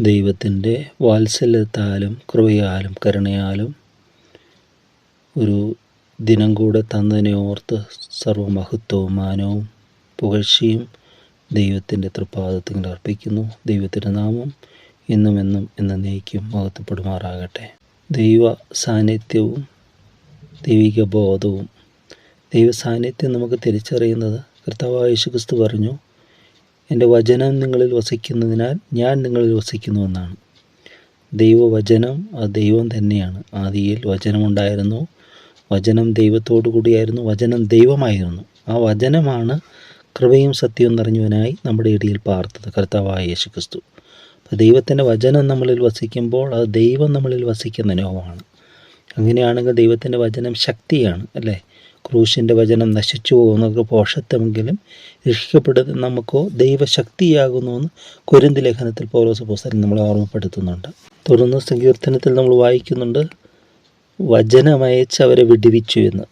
ദൈവത്തിൻ്റെ വാത്സല്യത്താലും കൃപയാലും കരുണയാലും ഒരു ദിനം കൂടെ തന്നതിനെ ഓർത്ത് സർവമഹത്വവും മാനവും പുകഴ്ചയും ദൈവത്തിൻ്റെ തൃപ്പാദത്തിൽ അർപ്പിക്കുന്നു. ദൈവത്തിൻ്റെ നാമം ഇന്നും എന്നും എന്നേക്കും മഹത്വപ്പെടുമാറാകട്ടെ. ദൈവ സാന്നിധ്യവും ദൈവിക ബോധവും. ദൈവ സാന്നിധ്യം നമുക്ക് തിരിച്ചറിയുന്നത് കർത്താവായ യേശുക്രിസ്തു പറഞ്ഞു, എൻ്റെ വചനം നിങ്ങളിൽ വസിക്കുന്നതിനാൽ ഞാൻ നിങ്ങളിൽ വസിക്കുന്നുവെന്നാണ്. ദൈവവചനം അത് ദൈവം തന്നെയാണ്. ആദിയിൽ വചനമുണ്ടായിരുന്നു, വചനം ദൈവത്തോടു കൂടിയായിരുന്നു, വചനം ദൈവമായിരുന്നു. ആ വചനമാണ് കൃപയും സത്യവും നിറഞ്ഞവനായി നമ്മുടെ ഇടയിൽ പാർത്തത് കർത്താവായ യേശുക്രിസ്തു. അപ്പോൾ ദൈവത്തിൻ്റെ വചനം നമ്മളിൽ വസിക്കുമ്പോൾ അത് ദൈവം നമ്മളിൽ വസിക്കുന്ന അനുഭവമാണ്. അങ്ങനെയാണെങ്കിൽ ദൈവത്തിൻ്റെ വചനം ശക്തിയാണ്, അല്ലേ? ക്രൂശിൻ്റെ വചനം നശിച്ചു പോകുന്നവർക്ക് പോഷത്വമെങ്കിലും രക്ഷിക്കപ്പെടുന്ന നമുക്കോ ദൈവശക്തിയാകുന്നുവെന്ന് കൊരിന്ത് ലേഖനത്തിൽ പൗലോസ് അപ്പോസ്തലൻ നമ്മളെ ഓർമ്മപ്പെടുത്തുന്നുണ്ട്. തുടർന്ന് സങ്കീർത്തനത്തിൽ നമ്മൾ വായിക്കുന്നുണ്ട്, വചനമയച്ച് അവരെ വിടുവിച്ചു എന്ന്.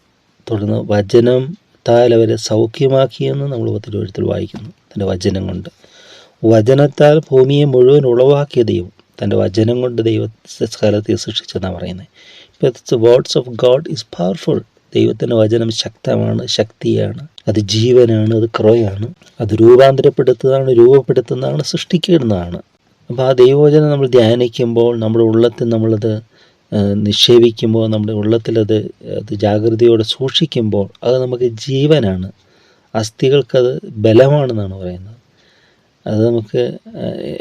തുടർന്ന് വചനത്താൽ അവരെ സൗഖ്യമാക്കിയെന്ന് നമ്മൾ തിരുവെഴുത്തിൽ വായിക്കുന്നു. തൻ്റെ വചനം കൊണ്ട്, വചനത്താൽ ഭൂമിയെ മുഴുവൻ ഉളവാക്കിയ ദൈവം തൻ്റെ വചനം കൊണ്ട് ദൈവസ്ഥലത്തെ സൃഷ്ടിച്ചെന്നാണ് പറയുന്നത്. ഇപ്പോൾ words of God is powerful. ദൈവത്തിൻ്റെ വചനം ശക്തമാണ്, ശക്തിയാണ്, അത് ജീവനാണ്, അത് കൃപയാണ്, അത് രൂപപ്പെടുത്തുന്നതാണ്, സൃഷ്ടിക്കുന്നതാണ്. അപ്പോൾ ആ ദൈവവചനം നമ്മൾ ധ്യാനിക്കുമ്പോൾ, നമ്മുടെ ഉള്ളത്തിൽ നമ്മളത് നിക്ഷേപിക്കുമ്പോൾ, നമ്മുടെ ഉള്ളത്തിലത് ജാഗ്രതയോടെ സൂക്ഷിക്കുമ്പോൾ അത് നമുക്ക് ജീവനാണ്. അസ്ഥികൾക്കത് ബലമാണെന്നാണ് പറയുന്നത്. അത് നമുക്ക്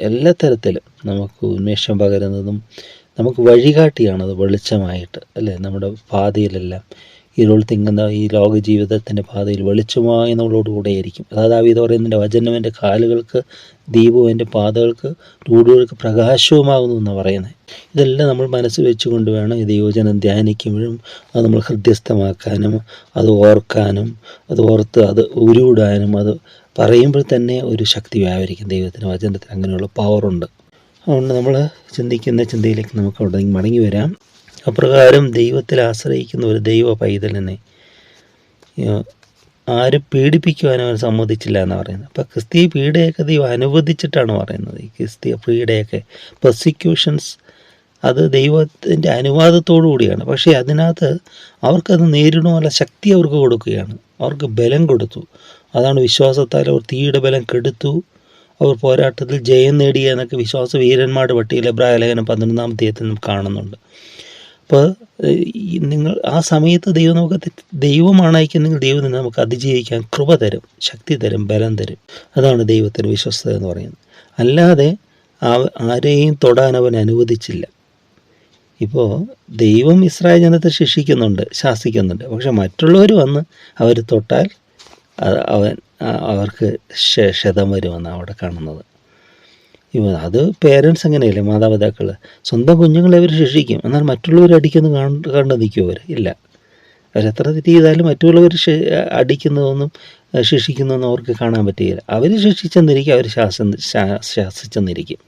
എല്ലാ തരത്തിലും നമുക്ക് ഉന്മേഷം പകരുന്നതും നമുക്ക് വഴികാട്ടിയാണത്, വെളിച്ചമായിട്ട്, അല്ലേ? നമ്മുടെ പാതയിലെല്ലാം ഇരുൾ തിങ്ങുന്ന ഈ ലോക ജീവിതത്തിൻ്റെ പാതയിൽ വെളിച്ചമായി നമ്മളോടുകൂടെയായിരിക്കും. അതായത് ദാവീദ് പറയുന്നതിൻ്റെ വചനം എൻ്റെ കാലുകൾക്ക് ദീപവും എൻ്റെ പാതകൾക്ക് റൂഡുകൾക്ക് പ്രകാശവുമാകുന്നു എന്നാണ് പറയുന്നത്. ഇതെല്ലാം നമ്മൾ മനസ്സിൽ വെച്ചുകൊണ്ട് വേണം ഈ ദൈവവചനം ധ്യാനിക്കുമ്പോഴും അത് നമ്മൾ ഹൃദ്യസ്ഥമാക്കാനും അത് ഓർക്കാനും അത് ഓർത്ത് അത് ഉരുവിടാനും. അത് പറയുമ്പോൾ തന്നെ ഒരു ശക്തി വ്യാപരിക്കും. ദൈവത്തിൻ്റെ വചനത്തിന് അങ്ങനെയുള്ള പവറുണ്ട്. അതുകൊണ്ട് നമ്മൾ ചിന്തിക്കുന്ന ചിന്തയിലേക്ക് നമുക്ക് അവിടെ മടങ്ങി വരാം. അപ്രകാരം ദൈവത്തിൽ ആശ്രയിക്കുന്ന ഒരു ദൈവ പൈതലിനെ ആരും പീഡിപ്പിക്കുവാനും അവൻ സമ്മതിച്ചില്ല എന്നാണ് പറയുന്നത്. അപ്പോൾ ക്രിസ്തീയ പീഡയൊക്കെ ദൈവം അനുവദിച്ചിട്ടാണ് പറയുന്നത്. ഈ ക്രിസ്തീയ പീഡയൊക്കെ പെർസിക്യൂഷൻസ് അത് ദൈവത്തിൻ്റെ അനുവാദത്തോടു കൂടിയാണ്. പക്ഷേ അതിനകത്ത് അവർക്കത് നേരിടുവാനുള്ള ശക്തി അവർക്ക് കൊടുക്കുകയാണ്, അവർക്ക് ബലം കൊടുത്തു. അതാണ് വിശ്വാസത്താൽ അവർ തീയുടെ ബലം കെടുത്തു, അവർ പോരാട്ടത്തിൽ ജയം നേടിയ എന്നൊക്കെ വിശ്വാസ വീരന്മാരുടെ പട്ടികയിൽ എബ്രായ ലേഖനം 11-ാം അധ്യായത്തിൽ നമുക്ക് കാണുന്നുണ്ട്. അപ്പോൾ നിങ്ങൾ ആ സമയത്ത് ദൈവം നമുക്ക് ദൈവമാണ് അയക്കുന്നെങ്കിൽ ദൈവം നമുക്ക് അതിജീവിക്കാൻ കൃപ തരും, ശക്തി തരും, ബലം തരും. അതാണ് ദൈവത്തിൻ്റെ വിശ്വസ്തത എന്ന് പറയുന്നത്. അല്ലാതെ ആരെയും തൊടാൻ അവൻ അനുവദിച്ചില്ല. ഇപ്പോൾ ദൈവം ഇസ്രായേൽ ജനത്തെ ശിക്ഷിക്കുന്നുണ്ട്, ശാസിക്കുന്നുണ്ട്. പക്ഷെ മറ്റുള്ളവർ വന്ന് അവർ തൊട്ടാൽ അവർക്ക് ക്ഷതം വരുമെന്നാണ് അവിടെ കാണുന്നത്. അത് പേരൻസ് അങ്ങനെയല്ലേ, മാതാപിതാക്കൾ സ്വന്തം കുഞ്ഞുങ്ങളെ അവർ ശിക്ഷിക്കും, എന്നാൽ മറ്റുള്ളവർ അടിക്കുന്നു കണ്ടു നിൽക്കും അവർ ഇല്ല. അവരെത്ര തെറ്റ് ചെയ്താലും മറ്റുള്ളവർ അടിക്കുന്നതൊന്നും ശിക്ഷിക്കുന്നതൊന്നും അവർക്ക് കാണാൻ പറ്റുകയില്ല. അവർ ശിക്ഷിച്ചെന്നിരിക്കും, അവർ ശാസിച്ചെന്നിരിക്കും.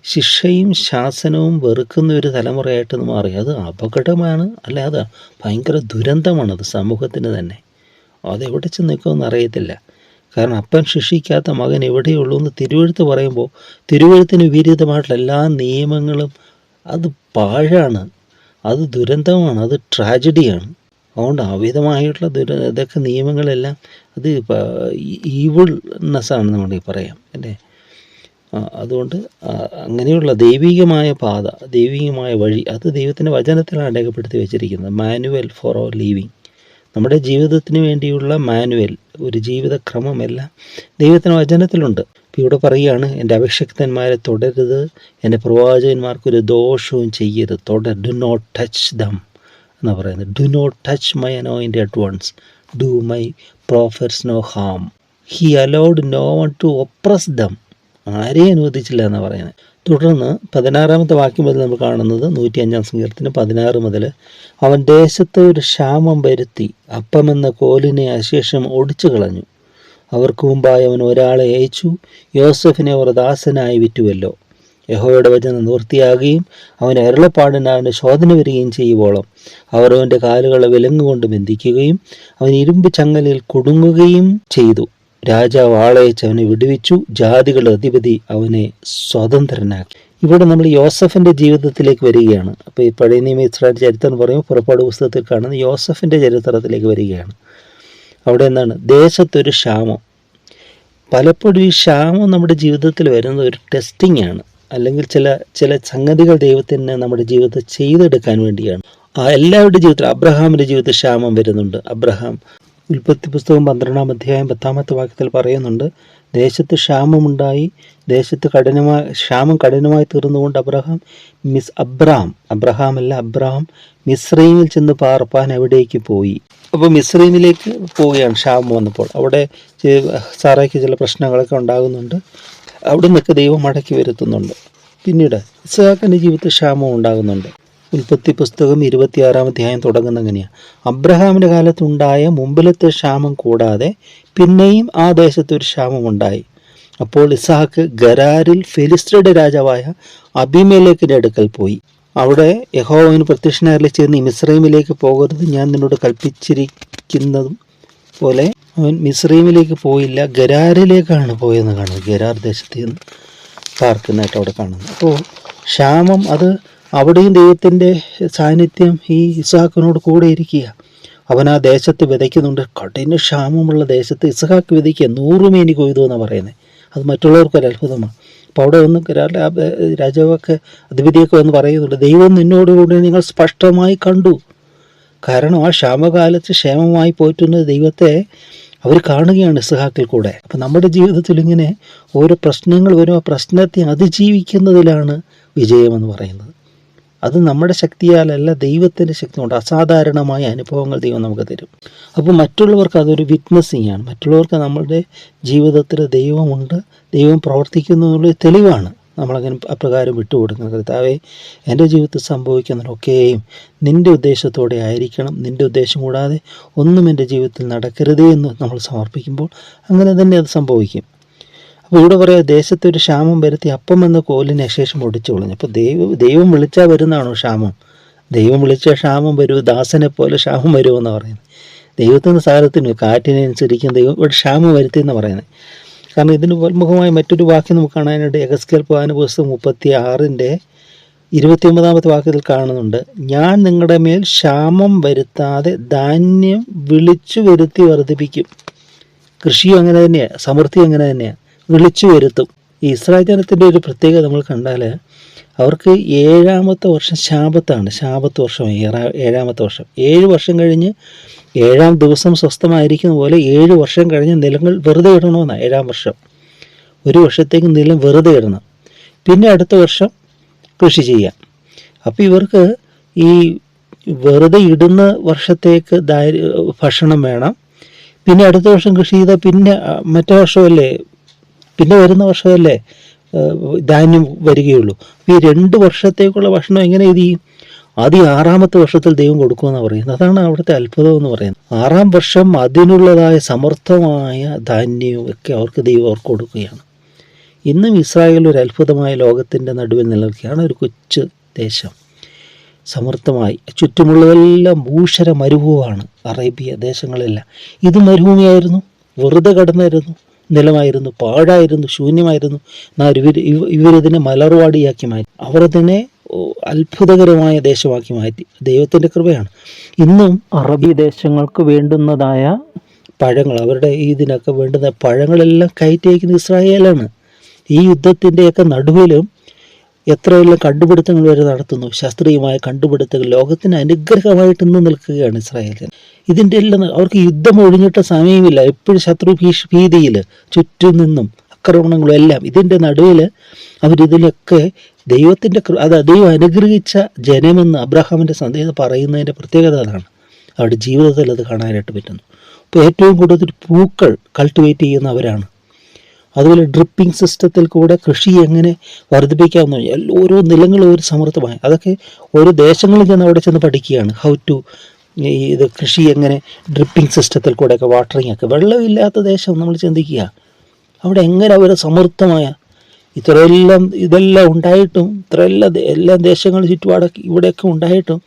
ശിക്ഷയും ശാസനവും വെറുക്കുന്ന ഒരു തലമുറയായിട്ട് മാറി. അത് അപകടമാണ്, അല്ല അത് ഭയങ്കര ദുരന്തമാണത് സമൂഹത്തിന് തന്നെ. അതെവിടെ ചെന്ന് നിൽക്കുമെന്ന് അറിയത്തില്ല. കാരണം അപ്പൻ ശിക്ഷിക്കാത്ത മകൻ എവിടെയുള്ളൂ എന്ന് തിരുവെഴുത്ത് പറയുമ്പോൾ തിരുവെഴുത്തിന് വിപരീതമായിട്ടുള്ള എല്ലാ നിയമങ്ങളും അത് പാഴാണ്, അത് ദുരന്തമാണ്, അത് ട്രാജഡിയാണ്. അതുകൊണ്ട് അവിധമായിട്ടുള്ള ഇതൊക്കെ നിയമങ്ങളെല്ലാം അത് ഈവിൾനെസ്സാണ് നമ്മൾ പറയാം, അല്ലേ? അതുകൊണ്ട് അങ്ങനെയുള്ള ദൈവികമായ പാത, ദൈവികമായ വഴി അത് ദൈവത്തിൻ്റെ വചനത്തിലാണ് രേഖപ്പെടുത്തി വെച്ചിരിക്കുന്നത്. മാനുവൽ ഫോർ അവർ ലീവിങ്, നമ്മുടെ ജീവിതത്തിന് വേണ്ടിയുള്ള മാനുവൽ, ഒരു ജീവിതക്രമമെല്ലാം ദൈവത്തിൻ്റെ വചനത്തിലുണ്ട്. ഇപ്പോൾ ഇവിടെ പറയുകയാണ്, എൻ്റെ അഭിഷിക്തന്മാരെ തൊടരുത്, എൻ്റെ പ്രവാചകന്മാർക്കൊരു ദോഷവും ചെയ്യരുത്, ഡു നോട്ട് ടച്ച് ദം എന്നാണ് പറയുന്നത്. Do not touch my anointed ones, do my prophets no harm, he allowed no one to oppress them. ആരെയും അനുവദിച്ചില്ല എന്നാണ് പറയുന്നത്. തുടർന്ന് 16-ാമത്തെ വാക്യം മുതൽ നമ്മൾ കാണുന്നത് 105-ാം സങ്കീർത്തനം 16 മുതൽ, അവൻ ദേശത്ത് ഒരു ക്ഷാമം വരുത്തി, അപ്പമെന്ന കോലിനെ അശേഷം ഒടിച്ചു കളഞ്ഞു. അവർക്ക് മുമ്പായി അവൻ ഒരാളെ അയച്ചു, യോസഫിനെ അവർ ദാസനായി വിറ്റുവല്ലോ. യഹോവയുടെ വചനം നിവൃത്തിയാകുകയും അവൻ്റെ അരുളപ്പാടിന് അവൻ്റെ ശോധന വരികയും ചെയ്യുവോളം അവർ അവൻ്റെ കാലുകളെ വിലങ്ങുകൊണ്ട് ബന്ധിക്കുകയും അവൻ ഇരുമ്പ് ചങ്ങലയിൽ കുടുങ്ങുകയും ചെയ്തു. രാജാവ് ആളയച്ച് അവനെ വിടുവിച്ചു, ജാതികളുടെ അധിപതി അവനെ സ്വതന്ത്രനാക്കി. ഇവിടെ നമ്മൾ യോസഫിൻ്റെ ജീവിതത്തിലേക്ക് വരികയാണ്. അപ്പോൾ ഈ പഴയ നിയമ ഇസ്രായേൽ ചരിത്രം എന്ന് പറയുമ്പോൾ പുറപ്പാട് പുസ്തകത്തിൽ കാണുന്ന യോസഫിൻ്റെ ചരിത്രത്തിലേക്ക് വരികയാണ്. അവിടെ എന്താണ്? ദേശത്തൊരു ക്ഷാമം. പലപ്പോഴും ഈ ക്ഷാമം നമ്മുടെ ജീവിതത്തിൽ വരുന്നത് ഒരു ടെസ്റ്റിംഗ് ആണ്, അല്ലെങ്കിൽ ചില സംഗതികൾ ദൈവത്തിന് നമ്മുടെ ജീവിതത്തിൽ ചെയ്തെടുക്കാൻ വേണ്ടിയാണ്. എല്ലാവരുടെ ജീവിതത്തിൽ, അബ്രഹാമിൻ്റെ ജീവിതത്തിൽ ക്ഷാമം വരുന്നുണ്ട്. അബ്രഹാം ഉൽപ്പത്തി പുസ്തകം 12-ാം അധ്യായം 10-ാമത്തെ വാക്യത്തിൽ പറയുന്നുണ്ട്, ദേശത്ത് ക്ഷാമമുണ്ടായി, ദേശത്ത് ക്ഷാമം കഠിനമായി തീർന്നുകൊണ്ട് അബ്രഹാം മിസ്രൈമിൽ ചെന്ന് പാർപ്പാൻ എവിടേക്ക് പോയി. അപ്പോൾ മിസ്രൈമിലേക്ക് പോവുകയാണ് ക്ഷാമം വന്നപ്പോൾ. അവിടെ സാറയ്ക്ക് ചില പ്രശ്നങ്ങളൊക്കെ ഉണ്ടാകുന്നുണ്ട്. അവിടെ നിന്നൊക്കെ ദൈവം മടക്കി വരുത്തുന്നുണ്ട്. പിന്നീട് ഇസ്ഹാക്കിൻ്റെ ജീവിതത്തിൽ ക്ഷാമം ഉണ്ടാകുന്നുണ്ട്. ഉൽപ്പത്തി പുസ്തകം 26-ാം അധ്യായം തുടങ്ങുന്ന എങ്ങനെയാണ്? അബ്രഹാമിൻ്റെ കാലത്തുണ്ടായ മുമ്പിലത്തെ ക്ഷാമം കൂടാതെ പിന്നെയും ആ ദേശത്ത് ഒരു ക്ഷാമമുണ്ടായി. അപ്പോൾ ഇസ്ഹാക്ക് ഗരാരിൽ ഫെലിസ്ത്യരുടെ രാജാവായ അബീമേലെക്കിൻ്റെ അടുക്കൽ പോയി. അവിടെ യഹോവന് പ്രത്യക്ഷനായി ചെന്ന് മിസ്രൈമിലേക്ക് പോകരുത്, ഞാൻ നിന്നോട് കൽപ്പിച്ചിരിക്കുന്നതും പോലെ അവൻ മിസ്രൈമിലേക്ക് പോയില്ല, ഗരാരിലേക്കാണ് പോയെന്ന് കാണുന്നത്. ഗരാർ ദേശത്ത് നിന്ന് പാർക്കുന്നതായിട്ട് അവിടെ കാണുന്നത്. അപ്പോൾ ക്ഷാമം, അത് അവിടെയും ദൈവത്തിൻ്റെ സാന്നിധ്യം ഈ ഇസ്ഹാക്കിനോട് കൂടെ ഇരിക്കുക. അവൻ ആ ദേശത്ത് വിതയ്ക്കുന്നുണ്ട്. കഠിന ക്ഷാമമുള്ള ദേശത്ത് ഇസ്ഹാക്ക് വിതയ്ക്കുക 100 മേനി കൊയ്തു എന്നാണ് പറയുന്നത്. അത് മറ്റുള്ളവർക്കൊരു അത്ഭുതമാണ്. അപ്പോൾ അവിടെ ഒന്ന് രാജാവൊക്കെ അധിപതിയൊക്കെ വന്ന് പറയുന്നുണ്ട്, ദൈവം നിന്നോടുകൂടി നിങ്ങൾ സ്പഷ്ടമായി കണ്ടു. കാരണം ആ ക്ഷാമകാലത്ത് ക്ഷേമമായി പോറ്റുന്ന ദൈവത്തെ അവർ കാണുകയാണ് ഇസ്ഹാക്കിൽ കൂടെ. അപ്പം നമ്മുടെ ജീവിതത്തിൽ ഇങ്ങനെ ഓരോ പ്രശ്നങ്ങൾ വരും. ആ പ്രശ്നത്തെ അതിജീവിക്കുന്നതിലാണ് വിജയമെന്ന് പറയുന്നത്. അത് നമ്മുടെ ശക്തിയാലല്ല, ദൈവത്തിൻ്റെ ശക്തി കൊണ്ട് അസാധാരണമായ അനുഭവങ്ങൾ ദൈവം നമുക്ക് തരും. അപ്പോൾ മറ്റുള്ളവർക്ക് അതൊരു വിറ്റ്നസ്സിങ് ആണ്. മറ്റുള്ളവർക്ക് നമ്മളുടെ ജീവിതത്തിൽ ദൈവമുണ്ട്, ദൈവം പ്രവർത്തിക്കുന്നു എന്നുള്ളൊരു തെളിവാണ്. നമ്മളങ്ങനെ അപ്രകാരം വിട്ടുകൊടുക്കുന്നത്. കർത്താവേ, എൻ്റെ ജീവിതത്തിൽ സംഭവിക്കുന്നതൊക്കെയും നിൻ്റെ ഉദ്ദേശത്തോടെ ആയിരിക്കണം, നിൻ്റെ ഉദ്ദേശം കൂടാതെ ഒന്നും എൻ്റെ ജീവിതത്തിൽ നടക്കരുതേ എന്ന് നമ്മൾ സമർപ്പിക്കുമ്പോൾ അങ്ങനെ തന്നെ അത് സംഭവിക്കും. അപ്പോൾ ഇവിടെ പറയാം, ദേശത്തൊരു ക്ഷാമം വരുത്തി അപ്പം എന്ന കോലിനെ ശേഷം ഒടിച്ചു കളഞ്ഞു. അപ്പോൾ ദൈവം വിളിച്ചാൽ വരുന്നതാണോ ക്ഷാമം? ദൈവം വിളിച്ച ക്ഷാമം വരുമോ? ദാസനെ പോലെ ക്ഷാമം വരുമെന്ന് പറയുന്നത്. ദൈവത്തിൻ്റെ സാരത്തിന് കാറ്റിനനുസരിക്കും ദൈവം ഇവിടെ ക്ഷാമം വരുത്തി എന്ന് പറയുന്നത്. കാരണം ഇതിന് ഉന്മുഖമായ മറ്റൊരു വാക്യം നമുക്ക് കാണാനായിട്ട് യെഹെസ്കേൽ പ്രവാചന പുസ്തകം 36-ന്റെ 29-ാമത്തെ വാക്യത്തിൽ കാണുന്നുണ്ട്, ഞാൻ നിങ്ങളുടെ മേൽ ക്ഷാമം വരുത്താതെ ധാന്യം വിളിച്ചു വരുത്തി വർദ്ധിപ്പിക്കും. കൃഷിയും അങ്ങനെ തന്നെയാണ്, സമൃദ്ധി അങ്ങനെ തന്നെയാണ്, വിളിച്ചു വരുത്തും. ഈ ഇസ്രായേൽ ജനത്തിൻ്റെ ഒരു പ്രത്യേകത നമ്മൾ കണ്ടാൽ, അവർക്ക് 7-ാമത്തെ വർഷം ശാബത്ത് വർഷം, 7-ാമത്തെ വർഷം. 7 വർഷം കഴിഞ്ഞ് 7-ാം ദിവസം സ്വസ്ഥമായിരിക്കുന്ന പോലെ 7 വർഷം കഴിഞ്ഞ് നിലങ്ങൾ വെറുതെ ഇടണമെന്നാണ്. 7-ാം വർഷം 1 വർഷത്തേക്ക് നിലം വെറുതെ ഇടണം, പിന്നെ അടുത്ത വർഷം കൃഷി ചെയ്യാം. അപ്പോൾ ഇവർക്ക് ഈ വെറുതെ ഇടുന്ന വർഷത്തേക്ക് ഭക്ഷണം വേണം, പിന്നെ അടുത്ത വർഷം കൃഷി ചെയ്താൽ പിന്നെ മറ്റേ വർഷമല്ലേ, പിന്നെ വരുന്ന വർഷമല്ലേ ധാന്യം വരികയുള്ളൂ. അപ്പോൾ ഈ 2 വർഷത്തേക്കുള്ള ഭക്ഷണം എങ്ങനെ ഇത് ചെയ്യും? ആദ്യം 6-ാമത്തെ വർഷത്തിൽ ദൈവം കൊടുക്കുമെന്നാണ് പറയുന്നത്. അതാണ് അവിടുത്തെ അത്ഭുതം എന്ന് പറയുന്നത്. 6-ാം വർഷം അതിനുള്ളതായ സമർത്ഥമായ ധാന്യവും ഒക്കെ ദൈവം അവർക്ക് കൊടുക്കുകയാണ്. ഇന്നും ഇസ്രായേൽ ഒരു അത്ഭുതമായ ലോകത്തിൻ്റെ നടുവിൽ നിലനിൽക്കുകയാണ്. ഒരു കൊച്ചു ദേശം, സമർത്ഥമായി. ചുറ്റുമുള്ളതെല്ലാം ഭൂഷര മരുഭൂവാണ്. അറേബ്യ ദേശങ്ങളെല്ലാം ഇത് മരുഭൂമിയായിരുന്നു, വെറുതെ കിടന്നായിരുന്നു, നിലമായിരുന്നു, പാഴായിരുന്നു, ശൂന്യമായിരുന്നു. എന്നാൽ ഇവരിതിനെ മലർവാടിയാക്കി മാറ്റി, അവരതിനെ അത്ഭുതകരമായ ദേശമാക്കി മാറ്റി. ദൈവത്തിൻ്റെ കൃപയാണ്. ഇന്നും അറബി ദേശങ്ങൾക്ക് വേണ്ടുന്നതായ പഴങ്ങൾ, അവരുടെ ഇതിനൊക്കെ വേണ്ടുന്ന പഴങ്ങളെല്ലാം കയറ്റി അയക്കുന്നത് ഇസ്രായേലാണ്. ഈ യുദ്ധത്തിൻ്റെയൊക്കെ നടുവിലും എത്രയെല്ലാം കണ്ടുപിടുത്തങ്ങൾ വരെ നടത്തുന്നു. ശാസ്ത്രീയമായ കണ്ടുപിടുത്തങ്ങൾ ലോകത്തിന് അനുഗ്രഹമായിട്ട് ഇന്ന് നിൽക്കുകയാണ് ഇസ്രായേൽ. ഇതിൻ്റെ എല്ലാം അവർക്ക് യുദ്ധം ഒഴിഞ്ഞിട്ട സമയമില്ല. എപ്പോഴും ശത്രു ഭീതിയിൽ ചുറ്റും നിന്നും ആക്രമണങ്ങളും എല്ലാം. ഇതിൻ്റെ നടുവിൽ അവരിതിലൊക്കെ ദൈവത്തിൻ്റെ ദൈവം അനുഗ്രഹിച്ച ജനമെന്ന് അബ്രഹാമിൻ്റെ സന്ദേശം പറയുന്നതിൻ്റെ പ്രത്യേകത അതാണ്. അവരുടെ ജീവിതത്തിൽ അത് കാണാനായിട്ട് പറ്റുന്നു. ഇപ്പോൾ ഏറ്റവും കൂടുതൽ പൂക്കൾ കൾട്ടിവേറ്റ് ചെയ്യുന്നവരാണ്. അതുപോലെ ഡ്രിപ്പിംഗ് സിസ്റ്റത്തിൽ കൂടെ കൃഷി എങ്ങനെ വർദ്ധിപ്പിക്കാമെന്ന് പറഞ്ഞാൽ ഓരോ നിലങ്ങളും ഒരു സമൃദ്ധമായി. അതൊക്കെ ഓരോ ദേശങ്ങളിൽ ചെന്ന് അവിടെ ചെന്ന് പഠിക്കുകയാണ്. ഹൗ ടു ഇത് കൃഷി എങ്ങനെ ഡ്രിപ്പിംഗ് സിസ്റ്റത്തിൽ കൂടെയൊക്കെ വാട്ടറിങ് ഒക്കെ. വെള്ളമില്ലാത്ത ദേശം നമ്മൾ ചിന്തിക്കുക, അവിടെ എങ്ങനെ അവർ സമൃദ്ധമായ ഇതെല്ലാം ഉണ്ടായിട്ടും എല്ലാ ദേശങ്ങളും ചുറ്റുപാടൊക്കെ ഇവിടെയൊക്കെ ഉണ്ടായിട്ടും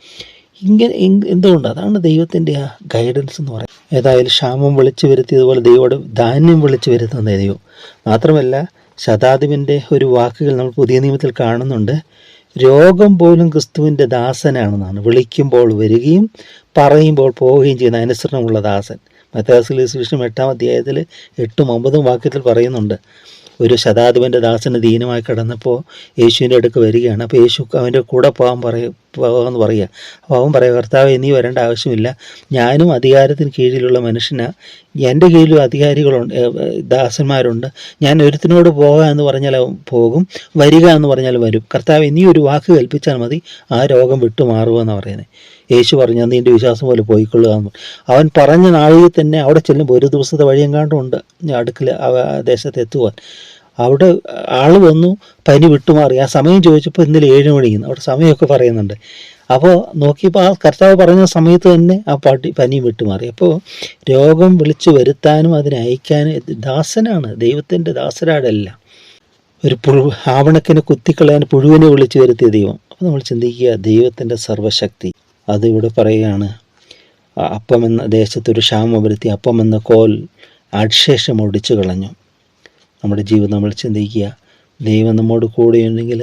എന്തുകൊണ്ട്? അതാണ് ദൈവത്തിൻ്റെ ആ ഗൈഡൻസ് എന്ന് പറയുന്നത്. ഏതായാലും ക്ഷാമം വിളിച്ചു വരുത്തിയതുപോലെ ദൈവോട് ധാന്യം വിളിച്ചു വരുത്തുന്ന ദൈവം. മാത്രമല്ല ശതാധിപൻ്റെ ഒരു വാക്കുകൾ നമ്മൾ പുതിയ നിയമത്തിൽ കാണുന്നുണ്ട്. രോഗം പോലും ക്രിസ്തുവിൻ്റെ ദാസനാണെന്നാണ്. വിളിക്കുമ്പോൾ വരികയും പറയുമ്പോൾ പോവുകയും ചെയ്യുന്ന അനുസരണമുള്ള ദാസൻ. മത്തായി സുവിശേഷം 8-ാം അധ്യായത്തിൽ 8-9 വാക്യത്തിൽ പറയുന്നുണ്ട്. ഒരു ശതാധിപൻ്റെ ദാസന് ദീനമായി കിടന്നപ്പോൾ യേശുവിൻ്റെ അടുക്ക് വരികയാണ്. അപ്പോൾ യേശു അവൻ്റെ കൂടെ പോകാമെന്ന് പറയുക. അപ്പോൾ അവൻ പറയുക, കർത്താവേ, നീ വരേണ്ട ആവശ്യമില്ല, ഞാനും അധികാരത്തിന് കീഴിലുള്ള മനുഷ്യനാണ്, എൻ്റെ കീഴിലും അധികാരികളുണ്ട്, ദാസന്മാരുണ്ട്, ഞാൻ ഒരുത്തിനോട് പോകാം എന്ന് പറഞ്ഞാൽ അവൻ പോകും, വരിക എന്ന് പറഞ്ഞാൽ വരും. കർത്താവേ, നീ ഒരു വാക്ക് കൽപ്പിച്ചാൽ മതി, ആ രോഗം വിട്ടുമാറുമെന്നാണ് പറയുന്നത്. യേശു പറഞ്ഞു, നിൻ്റെ വിശ്വാസം പോലെ പോയിക്കൊള്ളുക എന്ന്. അവൻ പറഞ്ഞ നാഴികയിൽ തന്നെ അവിടെ ചെല്ലുമ്പോൾ, ഒരു ദിവസത്തെ വഴിയെങ്ങാണ്ടുണ്ട് അടുക്കൽ ദേശത്ത് എത്തുവാൻ. അവിടെ ആൾ വന്നു, പനി വിട്ടുമാറി. ആ സമയം ചോദിച്ചപ്പോൾ ഇന്നലെ 7 മണിന്ന് അവിടെ സമയമൊക്കെ പറയുന്നുണ്ട്. അപ്പോൾ നോക്കിയപ്പോൾ ആ കർത്താവ് പറഞ്ഞ സമയത്ത് തന്നെ ആ പനി വിട്ടുമാറി. അപ്പോൾ രോഗം വിളിച്ചു വരുത്താനും അതിനെ അയക്കാനും ദാസനാണ്, ദൈവത്തിൻ്റെ ദാസരാടല്ല. ഒരു ആവണക്കിനെ കുത്തിക്കളയാൻ പുഴുവിനെ വിളിച്ചു വരുത്തിയ ദൈവം. അപ്പോൾ നമ്മൾ ചിന്തിക്കുക, ദൈവത്തിൻ്റെ സർവ്വശക്തി. അതിവിടെ പറയുകയാണ്, അപ്പം എന്ന ദേശത്തൊരു ക്ഷാമം വരുത്തി അപ്പം എന്ന കോൽ ആക്ഷേഷം ഒടിച്ചു കളഞ്ഞു. നമ്മുടെ ജീവിതം നമ്മൾ ചിന്തിക്കുക, ദൈവം നമ്മോട് കൂടെയുണ്ടെങ്കിൽ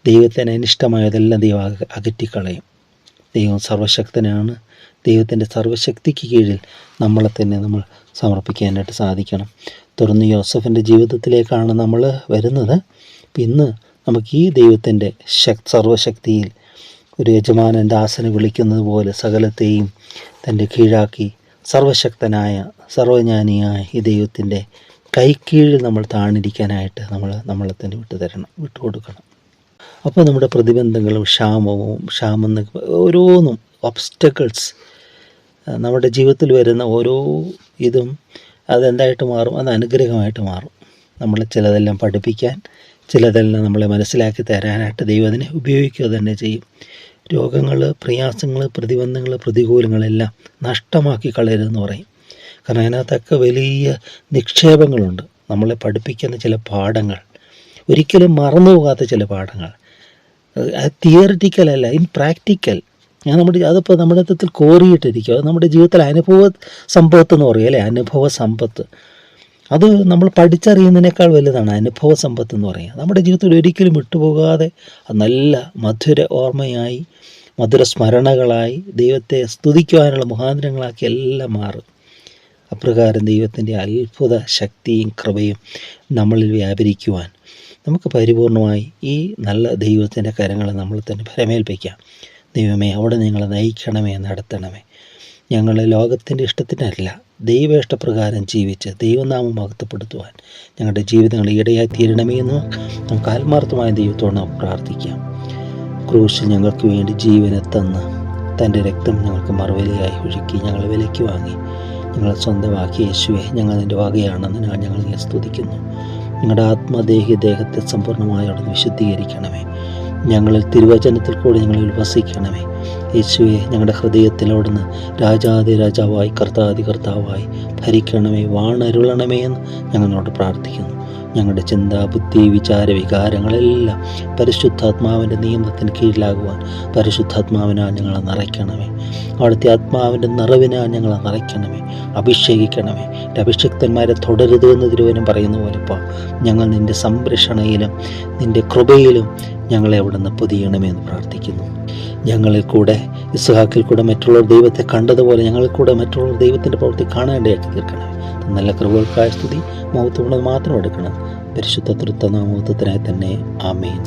ദൈവത്തിന് അനിഷ്ടമായതെല്ലാം ദൈവം അകറ്റിക്കളയും. ദൈവം സർവശക്തനാണ്. ദൈവത്തിൻ്റെ സർവശക്തിക്ക് കീഴിൽ നമ്മളെ തന്നെ നമ്മൾ സമർപ്പിക്കാനായിട്ട് സാധിക്കണം. തുടർന്ന് യോസഫിൻ്റെ ജീവിതത്തിലേക്കാണ് നമ്മൾ വരുന്നത്. ഇന്ന് നമുക്ക് ഈ ദൈവത്തിൻ്റെ സർവശക്തിയിൽ ഒരു യജമാനൻ ദാസനെ വിളിക്കുന്നത് പോലെ സകലത്തെയും തൻ്റെ കീഴാക്കി സർവശക്തനായ സർവജ്ഞാനിയായ ഈ ദൈവത്തിൻ്റെ കൈക്കീഴിൽ നമ്മൾ താണിരിക്കാനായിട്ട് നമ്മളെ തന്നെ വിട്ടുകൊടുക്കണം. അപ്പോൾ നമ്മുടെ പ്രതിബന്ധങ്ങളും ക്ഷാമം ഓരോന്നും ഒബ്സ്റ്റക്കിൾസ് നമ്മുടെ ജീവിതത്തിൽ വരുന്ന ഓരോ ഇതും അതെന്തായിട്ട് മാറും? അത് അനുഗ്രഹമായിട്ട് മാറും. നമ്മളെ ചിലതെല്ലാം പഠിപ്പിക്കാൻ, ചിലതെല്ലാം നമ്മളെ മനസ്സിലാക്കി തരാനായിട്ട് ദൈവം അതിനെ ഉപയോഗിക്കുക തന്നെ ചെയ്യും. രോഗങ്ങൾ, പ്രയാസങ്ങൾ, പ്രതിബന്ധങ്ങൾ, പ്രതികൂലങ്ങളെല്ലാം നഷ്ടമാക്കി കളയരുതെന്ന് പറയും. കാരണം അതിനകത്തൊക്കെ വലിയ നിക്ഷേപങ്ങളുണ്ട്. നമ്മളെ പഠിപ്പിക്കുന്ന ചില പാഠങ്ങൾ, ഒരിക്കലും മറന്നു പോകാത്ത ചില പാഠങ്ങൾ. അത് തിയറിറ്റിക്കലല്ല, ഇൻ പ്രാക്ടിക്കൽ. അതിപ്പോൾ നമ്മുടെ അടുത്തിൽ കോറിയിട്ടിരിക്കും. അത് നമ്മുടെ ജീവിതത്തിൽ അനുഭവ സമ്പത്തെന്ന് പറയും അല്ലേ? അനുഭവ സമ്പത്ത്. അത് നമ്മൾ പഠിച്ചറിയുന്നതിനേക്കാൾ വലുതാണ് അനുഭവ സമ്പത്ത് എന്ന് പറയുക. നമ്മുടെ ജീവിതത്തിൽ ഒരിക്കലും വിട്ടുപോകാതെ നല്ല മധുര ഓർമ്മയായി, മധുര സ്മരണകളായി, ദൈവത്തെ സ്തുതിക്കുവാനുള്ള മുഖാന്തരങ്ങളാക്കി എല്ലാം മാറും. അപ്രകാരം ദൈവത്തിൻ്റെ അത്ഭുത ശക്തിയും കൃപയും നമ്മളിൽ വ്യാപരിക്കുവാൻ നമുക്ക് പരിപൂർണമായി ഈ നല്ല ദൈവത്തിൻ്റെ കരങ്ങളെ നമ്മൾ തന്നെ ഫലമേൽപ്പിക്കാം. ദൈവമേ, അവിടെ ഞങ്ങളെ നയിക്കണമേ, നടത്തണമേ. ഞങ്ങൾ ലോകത്തിൻ്റെ ഇഷ്ടത്തിനല്ല, ദൈവ ഇഷ്ടപ്രകാരം ജീവിച്ച് ദൈവനാമം മഹത്വപ്പെടുത്തുവാൻ ഞങ്ങളുടെ ജീവിതങ്ങൾ ഇടയായി തീരണമേ എന്ന് നമുക്ക് ആത്മാർത്ഥമായ ദൈവത്തോട് നമുക്ക് പ്രാർത്ഥിക്കാം. ക്രൂശിൽ ഞങ്ങൾക്ക് വേണ്ടി ജീവനെ തന്ന് തൻ്റെ രക്തം ഞങ്ങൾക്ക് മറുവിലയായി ഒഴുക്കി ഞങ്ങളെ വിലയ്ക്ക് വാങ്ങി ഞങ്ങളെ സ്വന്തമാക്കി യേശുവെ, ഞങ്ങൾ നിൻ്റെ വകയാണെന്ന് ഞങ്ങൾ നിന്നെ സ്തുതിക്കുന്നു. ഞങ്ങളുടെ ദേഹത്തെ സമ്പൂർണ്ണമായി അവിടുന്ന് വിശുദ്ധീകരിക്കണമേ. ഞങ്ങളിൽ തിരുവചനത്തിൽ കൂടി ഞങ്ങളിൽ വസിക്കണമേ. യേശുവെ, ഞങ്ങളുടെ ഹൃദയത്തിൽ അവിടുന്ന് രാജാവായി കർത്താവായി ഭരിക്കണമേ, വാണരുളണമേ എന്ന് ഞങ്ങളോട് പ്രാർത്ഥിക്കുന്നു. ഞങ്ങളുടെ ചിന്ത, ബുദ്ധി, വിചാര, വികാരങ്ങളെല്ലാം പരിശുദ്ധാത്മാവിൻ്റെ നിയമത്തിന് കീഴിലാകുവാൻ പരിശുദ്ധാത്മാവിനാൽ ഞങ്ങളെ നിറയ്ക്കണമേ. അവിടുത്തെ ആത്മാവിൻ്റെ നിറവിനാൽ ഞങ്ങളെ നിറയ്ക്കണമേ, അഭിഷേകിക്കണമേ. അഭിഷക്തന്മാരെ തുടരുത് എന്ന് തിരുവചനം പറയുന്ന പോലെ ഞങ്ങൾ നിൻ്റെ സംരക്ഷണയിലും നിൻ്റെ കൃപയിലും ഞങ്ങളെ അവിടുന്ന് പൊതിയണമേ എന്ന് പ്രാർത്ഥിക്കുന്നു. ഞങ്ങളിൽ കൂടെ ഇസ്ഹാക്കിൽ കൂടെ മറ്റുള്ളവർ ദൈവത്തെ കണ്ടതുപോലെ ഞങ്ങളിൽ കൂടെ മറ്റുള്ളവർ ദൈവത്തിൻ്റെ പ്രവൃത്തി കാണേണ്ടതാക്കി തീർക്കണമേ. നല്ല കൃപകൾക്കായ സ്തുതി മഹത്വമുള്ളത് മാത്രം എടുക്കണം. പരിശുദ്ധ തൃത്വനാമത്വത്തിനായി തന്നെ. ആമേൻ.